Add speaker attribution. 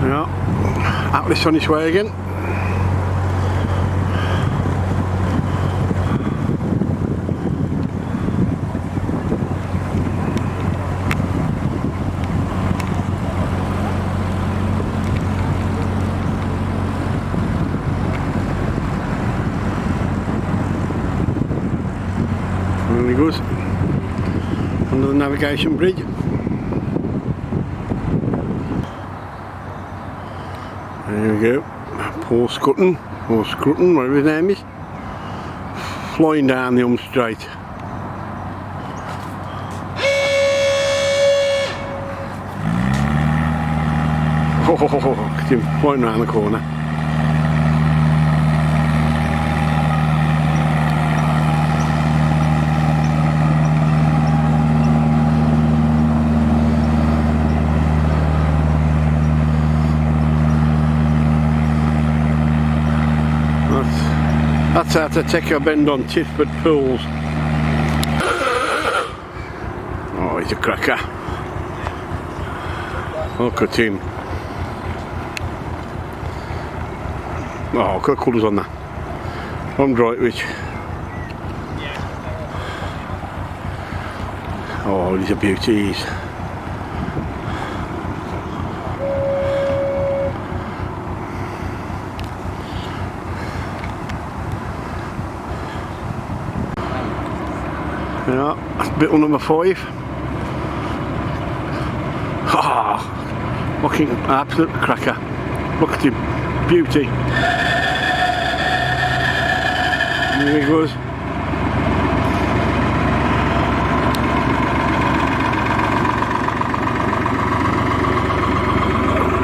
Speaker 1: Yeah, Atlas on his way again. There he goes, under the navigation bridge. There we go, Paul Scutton, or Scrutton, whatever his name is, flying down the home straight. Oh, look at him flying around the corner. That's how to take a bend on Titford Pools. Oh, he's a cracker. Look at him. Oh, look at the colours on that. From Droitwich. Oh, he's a beauty, he's. Yeah, that's bittle number 5. Ah, fucking absolute cracker. Look at him, beauty. There he goes.